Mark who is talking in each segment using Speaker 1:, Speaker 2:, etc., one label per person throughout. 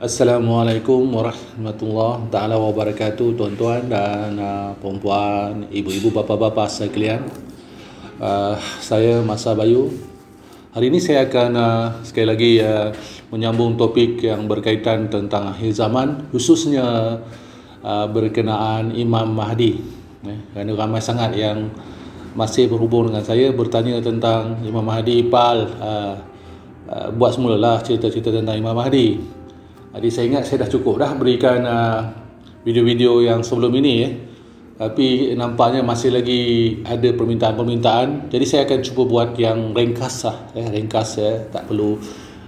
Speaker 1: Assalamualaikum warahmatullahi taala wabarakatuh, tuan-tuan dan puan-puan, ibu-ibu, bapa-bapa sekalian. Saya Masa Bayu. Hari ini saya akan sekali lagi menyambung topik yang berkaitan tentang akhir zaman, khususnya berkenaan Imam Mahdi. Kerana ramai sangat yang masih berhubung dengan saya bertanya tentang Imam Mahdi. Buat semulalah cerita-cerita tentang Imam Mahdi. Jadi saya ingat saya dah cukup dah berikan video-video yang sebelum ini tapi nampaknya masih lagi ada permintaan-permintaan. Jadi saya akan cuba buat yang ringkas tak perlu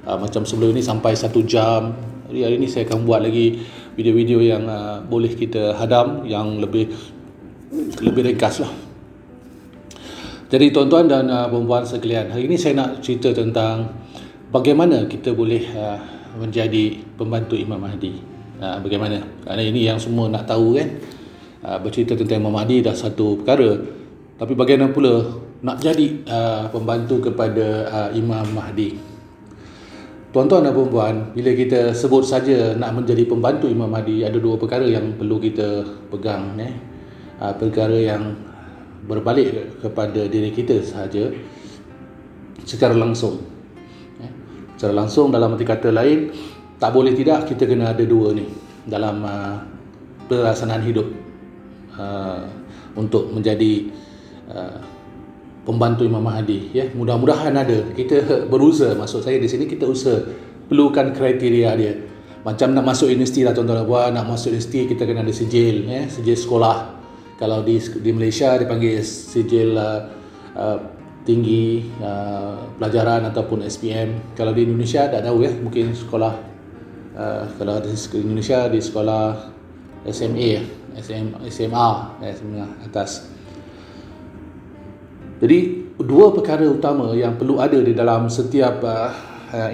Speaker 1: macam sebelum ini sampai 1 jam. Jadi hari ini saya akan buat lagi video-video yang boleh kita hadam, yang lebih ringkas lah. Jadi tuan-tuan dan puan-puan sekalian, hari ini saya nak cerita tentang bagaimana kita boleh menjadi pembantu Imam Mahdi. Bagaimana? Kerana ini yang semua nak tahu kan. Bercerita tentang Imam Mahdi dah satu perkara, tapi bagaimana pula nak jadi pembantu kepada Imam Mahdi. Tuan-tuan dan puan-puan, bila kita sebut saja nak menjadi pembantu Imam Mahdi, ada dua perkara yang perlu kita pegang. Perkara yang berbalik kepada diri kita sahaja secara langsung. Secara langsung, dalam arti kata lain, tak boleh tidak kita kena ada dua ni dalam pelaksanaan hidup untuk menjadi pembantu Imam Mahdi. Mudah-mudahan ada. Kita berusaha, maksud saya di sini kita usaha perlukan kriteria dia. Macam nak masuk universiti lah tuan-tuan dan puan, nak masuk universiti kita kena ada sijil, sijil sekolah. Kalau di Malaysia dipanggil sijil tinggi pelajaran ataupun SPM. Kalau di Indonesia tak tahu mungkin sekolah kalau di Indonesia di sekolah SMA SMA atas. Jadi dua perkara utama yang perlu ada di dalam setiap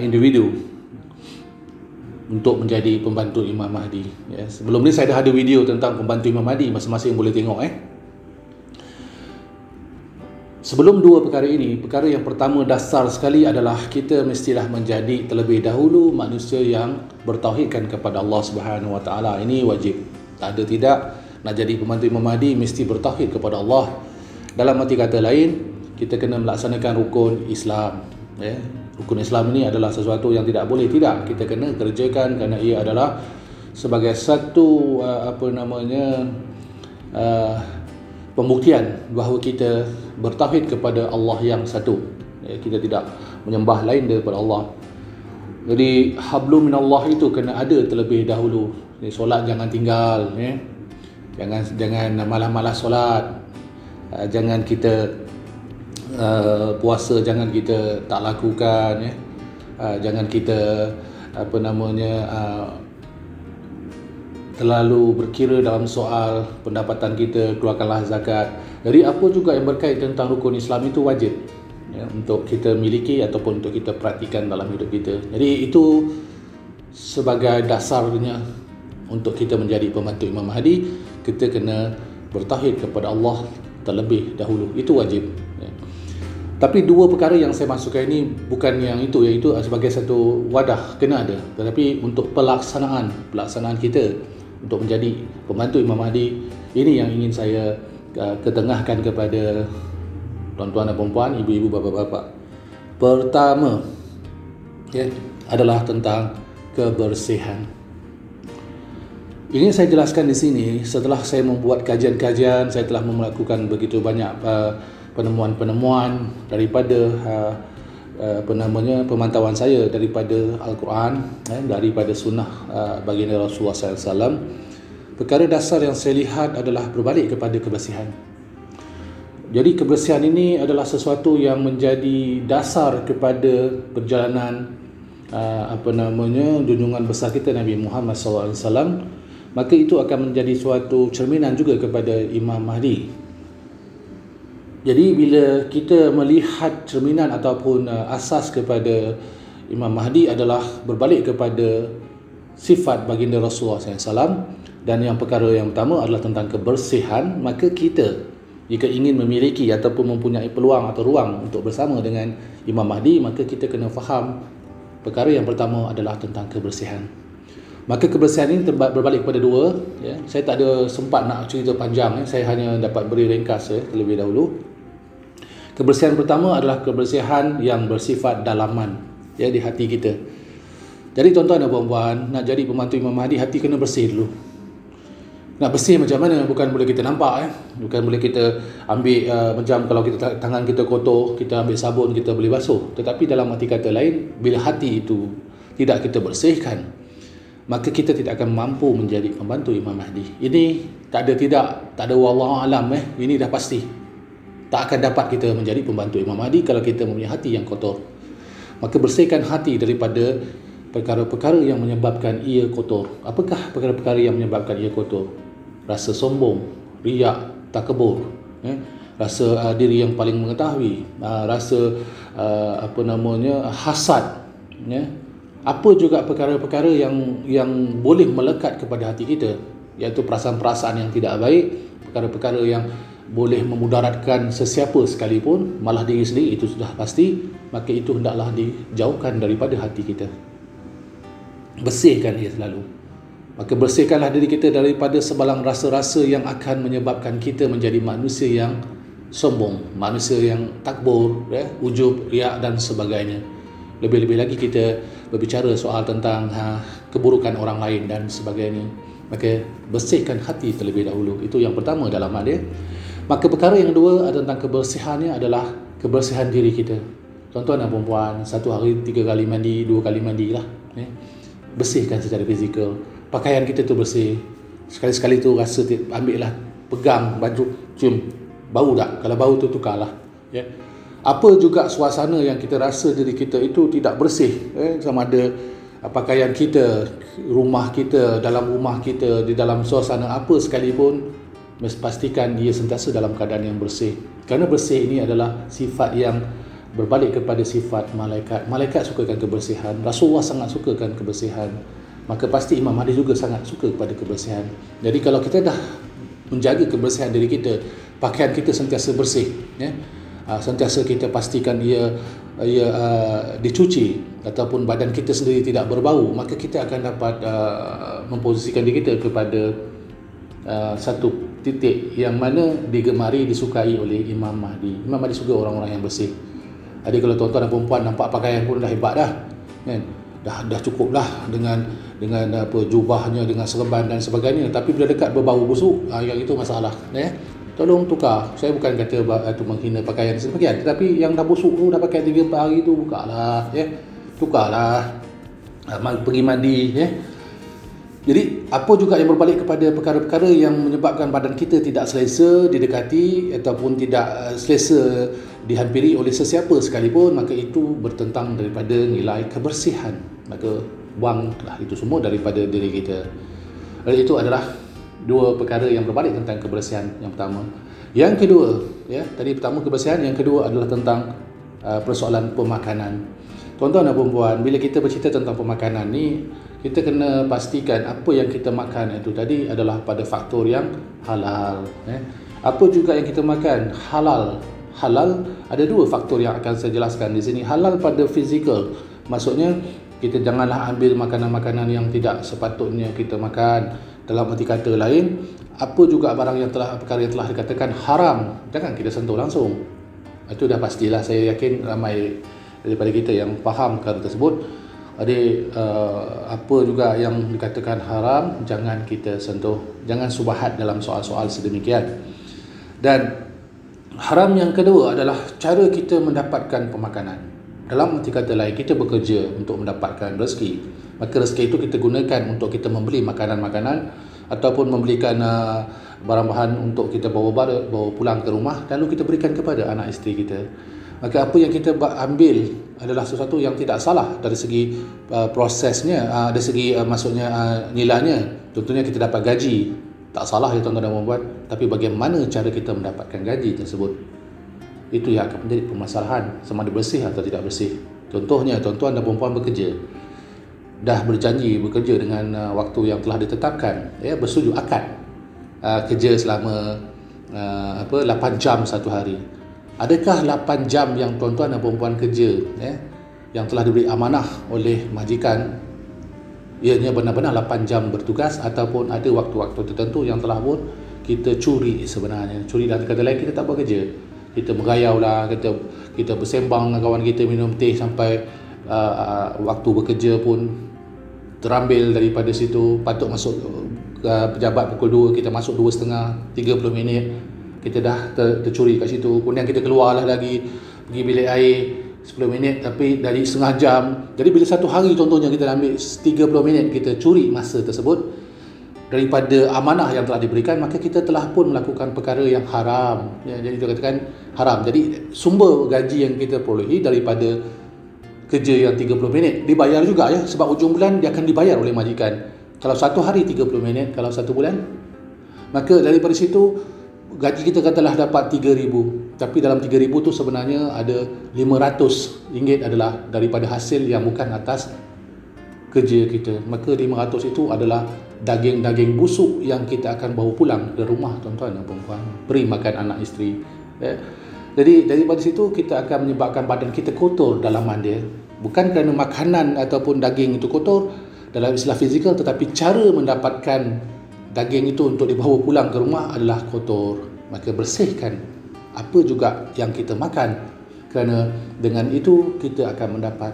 Speaker 1: individu untuk menjadi pembantu Imam Mahdi. Sebelum ni saya dah ada video tentang pembantu Imam Mahdi, masing-masing boleh tengok. Sebelum dua perkara ini, perkara yang pertama dasar sekali adalah kita mestilah menjadi terlebih dahulu manusia yang bertauhidkan kepada Allah Subhanahu Wa Taala. Ini wajib. Tak ada tidak, nak jadi pembantu Imam Mahdi mesti bertauhid kepada Allah. Dalam arti kata lain, kita kena melaksanakan rukun Islam. Rukun Islam ini adalah sesuatu yang tidak boleh tidak kita kena kerjakan, kerana ia adalah sebagai satu pembuktian bahawa kita bertauhid kepada Allah yang satu. Kita tidak menyembah lain daripada Allah. Jadi hablum minallah itu kena ada terlebih dahulu. Solat jangan tinggal, jangan malas-malas solat. Jangan kita puasa jangan kita tak lakukan, jangan kita terlalu berkira dalam soal pendapatan kita, keluarkanlah zakat. Jadi apa juga yang berkait tentang rukun Islam itu wajib untuk kita miliki ataupun untuk kita praktikan dalam hidup kita. Jadi itu sebagai dasarnya untuk kita menjadi pembantu Imam Mahdi, kita kena bertauhid kepada Allah terlebih dahulu. Itu wajib. Tapi dua perkara yang saya masukkan ini bukan yang itu, iaitu sebagai satu wadah kena ada. Tetapi untuk pelaksanaan kita untuk menjadi pembantu Imam Mahdi, ini yang ingin saya ketengahkan kepada tuan-tuan dan puan-puan, ibu-ibu, bapa-bapa. Pertama adalah tentang kebersihan. Ini saya jelaskan di sini setelah saya membuat kajian-kajian. Saya telah melakukan begitu banyak penemuan-penemuan daripada pemantauan saya daripada Al-Quran, daripada sunnah baginda Rasulullah SAW. Perkara dasar yang saya lihat adalah berbalik kepada kebersihan. Jadi kebersihan ini adalah sesuatu yang menjadi dasar kepada perjalanan junjungan besar kita Nabi Muhammad SAW. Maka itu akan menjadi suatu cerminan juga kepada Imam Mahdi. Jadi bila kita melihat cerminan ataupun asas kepada Imam Mahdi adalah berbalik kepada sifat baginda Rasulullah SAW, dan yang perkara yang pertama adalah tentang kebersihan, maka kita jika ingin memiliki ataupun mempunyai peluang atau ruang untuk bersama dengan Imam Mahdi, maka kita kena faham perkara yang pertama adalah tentang kebersihan. Maka kebersihan ini berbalik kepada dua, ya. Saya tak ada sempat nak cerita panjang, ya. Saya hanya dapat beri ringkas, ya, terlebih dahulu. Kebersihan pertama adalah kebersihan yang bersifat dalaman, ya, di hati kita. Jadi tuan-tuan dan puan-puan, nak jadi pembantu Imam Mahdi, hati kena bersih dulu. Nak bersih macam mana? Bukan boleh kita nampak, bukan boleh kita ambil macam kalau kita tangan kita kotor, kita ambil sabun, kita boleh basuh. Tetapi dalam arti kata lain, bila hati itu tidak kita bersihkan, maka kita tidak akan mampu menjadi pembantu Imam Mahdi. Ini tak ada wallahu alam, ini dah pasti. Tak akan dapat kita menjadi pembantu Imam Mahdi kalau kita mempunyai hati yang kotor. Maka bersihkan hati daripada perkara-perkara yang menyebabkan ia kotor. Apakah perkara-perkara yang menyebabkan ia kotor? Rasa sombong, riak, takabur, rasa diri yang paling mengetahui, rasa hasad, apa juga perkara-perkara yang boleh melekat kepada hati kita, iaitu perasaan-perasaan yang tidak baik, perkara-perkara yang boleh memudaratkan sesiapa sekalipun, malah diri sendiri, itu sudah pasti. Maka itu hendaklah dijauhkan daripada hati kita. Bersihkan ia selalu. Maka bersihkanlah diri kita daripada sebalang rasa-rasa yang akan menyebabkan kita menjadi manusia yang sombong, manusia yang takbur, ujub, riak dan sebagainya. Lebih-lebih lagi kita berbicara soal tentang keburukan orang lain dan sebagainya. Maka bersihkan hati terlebih dahulu. Itu yang pertama dalam hal dia. Maka perkara yang kedua tentang kebersihannya adalah kebersihan diri kita. Tuan-tuan dan puan-puan, satu hari 3 kali mandi, 2 kali mandi lah. Bersihkan secara fizikal. Pakaian kita tu bersih. Sekali-sekali tu rasa ambil lah, pegang baju, cium, bau tak? Kalau bau tu tukarlah. Apa juga suasana yang kita rasa diri kita itu tidak bersih, sama ada pakaian kita, rumah kita, dalam rumah kita, di dalam suasana apa sekalipun, mesti pastikan dia sentiasa dalam keadaan yang bersih. Kerana bersih ini adalah sifat yang berbalik kepada sifat malaikat. Malaikat sukakan kebersihan, Rasulullah sangat sukakan kebersihan. Maka pasti Imam Mahdi juga sangat suka kepada kebersihan. Jadi kalau kita dah menjaga kebersihan diri kita, pakaian kita sentiasa bersih, sentiasa kita pastikan ia dicuci, ataupun badan kita sendiri tidak berbau, maka kita akan dapat memposisikan diri kita kepada satu titik yang mana digemari, disukai oleh Imam Mahdi. Imam Mahdi suka orang-orang yang bersih. Jadi kalau tuan-tuan dan perempuan nampak pakaian pun dah hebat dah, kan? Dah cukup dah dengan apa jubahnya, dengan serban dan sebagainya. Tapi bila dekat berbau busuk, yang itu masalah. Tolong tukar. Saya bukan kata itu menghina pakaian sebagian, tetapi yang dah busuk tu, dah pakai 3-4 hari tu, bukalah, tukarlah, pergi mandi, Jadi apa juga yang berbalik kepada perkara-perkara yang menyebabkan badan kita tidak selesa didekati ataupun tidak selesa dihampiri oleh sesiapa sekalipun, maka itu bertentang daripada nilai kebersihan. Maka buanglah itu semua daripada diri kita. Itu adalah dua perkara yang berbalik tentang kebersihan yang pertama. Yang kedua, tadi pertama kebersihan, yang kedua adalah tentang persoalan pemakanan. Tuan-tuan dan puan-puan, bila kita bercerita tentang pemakanan ni, kita kena pastikan apa yang kita makan itu tadi adalah pada faktor yang halal. Apa juga yang kita makan halal. Halal ada dua faktor yang akan saya jelaskan di sini. Halal pada fizikal, maksudnya kita janganlah ambil makanan-makanan yang tidak sepatutnya kita makan. Dalam arti kata lain, apa juga perkara yang telah dikatakan haram, jangan kita sentuh langsung. Itu dah pastilah, saya yakin ramai daripada kita yang faham perkara tersebut. Jadi apa juga yang dikatakan haram, jangan kita sentuh, jangan subahat dalam soal-soal sedemikian. Dan haram yang kedua adalah cara kita mendapatkan pemakanan. Dalam arti kata lain, kita bekerja untuk mendapatkan rezeki. Maka rezeki itu kita gunakan untuk kita membeli makanan-makanan ataupun membelikan barang-bahan untuk kita bawa pulang ke rumah, lalu kita berikan kepada anak isteri kita. Maka apa yang kita ambil adalah sesuatu yang tidak salah dari segi prosesnya, dari segi maksudnya nilainya. Contohnya kita dapat gaji, tak salah ya tuan-tuan dan puan-puan, tapi bagaimana cara kita mendapatkan gaji tersebut, itu yang akan menjadi permasalahan, sama ada bersih atau tidak bersih. Contohnya tuan-tuan dan puan-puan bekerja, dah berjanji bekerja dengan waktu yang telah ditetapkan, bersetuju akad kerja selama 8 jam satu hari. Adakah 8 jam yang tuan-tuan dan puan-puan kerja yang telah diberi amanah oleh majikan, ianya benar-benar 8 jam bertugas, ataupun ada waktu-waktu tertentu yang telah pun kita curi sebenarnya. Curi dalam kata lain, kita tak buat kerja. Kita merayau lah, kita bersembang dengan kawan kita, minum teh sampai waktu bekerja pun terambil daripada situ. Patut masuk pejabat pukul 2, kita masuk 2.30, 30 minit kita dah tercuri kat situ. Kemudian kita keluarlah lagi, pergi bilik air 10 minit, tapi dari setengah jam. Jadi bila satu hari contohnya kita ambil 30 minit, kita curi masa tersebut daripada amanah yang telah diberikan, maka kita telah pun melakukan perkara yang haram. Ya, jadi kita katakan haram. Jadi sumber gaji yang kita perolehi daripada kerja yang 30 minit dibayar juga ya, sebab ujung bulan dia akan dibayar oleh majikan. Kalau satu hari 30 minit, kalau satu bulan, maka daripada situ gaji kita katalah dapat 3,000, tapi dalam 3,000 tu sebenarnya ada 500 ringgit adalah daripada hasil yang bukan atas kerja kita. Maka 500 itu adalah daging-daging busuk yang kita akan bawa pulang ke rumah, tuan-tuan dan puan-puan, beri makan anak isteri. Jadi daripada situ kita akan menyebabkan badan kita kotor dalaman dia, bukan kerana makanan ataupun daging itu kotor dalam istilah fizikal, tetapi cara mendapatkan daging itu untuk dibawa pulang ke rumah adalah kotor. Maka bersihkan apa juga yang kita makan, kerana dengan itu kita akan mendapat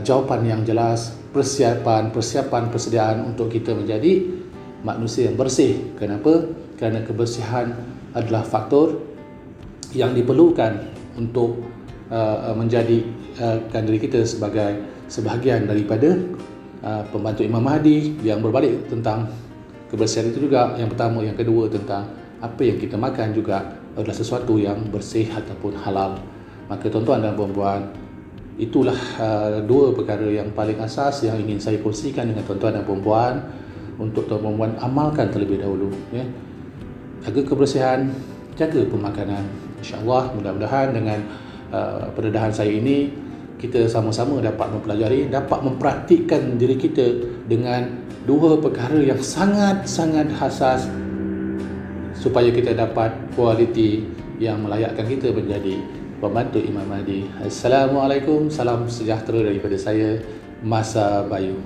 Speaker 1: jawapan yang jelas, persiapan persediaan untuk kita menjadi manusia yang bersih. Kenapa? Kerana kebersihan adalah faktor yang diperlukan untuk menjadikan diri kita sebagai sebahagian daripada pembantu Imam Mahdi. Yang berbalik tentang kebersihan itu juga, yang pertama, yang kedua tentang apa yang kita makan juga adalah sesuatu yang bersih ataupun halal. Maka tuan-tuan dan puan-puan, itulah dua perkara yang paling asas yang ingin saya kongsikan dengan tuan-tuan dan puan-puan untuk tuan-tuan dan puan amalkan terlebih dahulu, ya. Jaga kebersihan, jaga pemakanan. InsyaAllah, mudah-mudahan dengan pendedahan saya ini kita sama-sama dapat mempelajari, dapat mempraktikkan diri kita dengan dua perkara yang sangat-sangat hasas, supaya kita dapat kualiti yang melayakkan kita menjadi pembantu Imam Mahdi. Assalamualaikum, salam sejahtera daripada saya, Masa Bayu.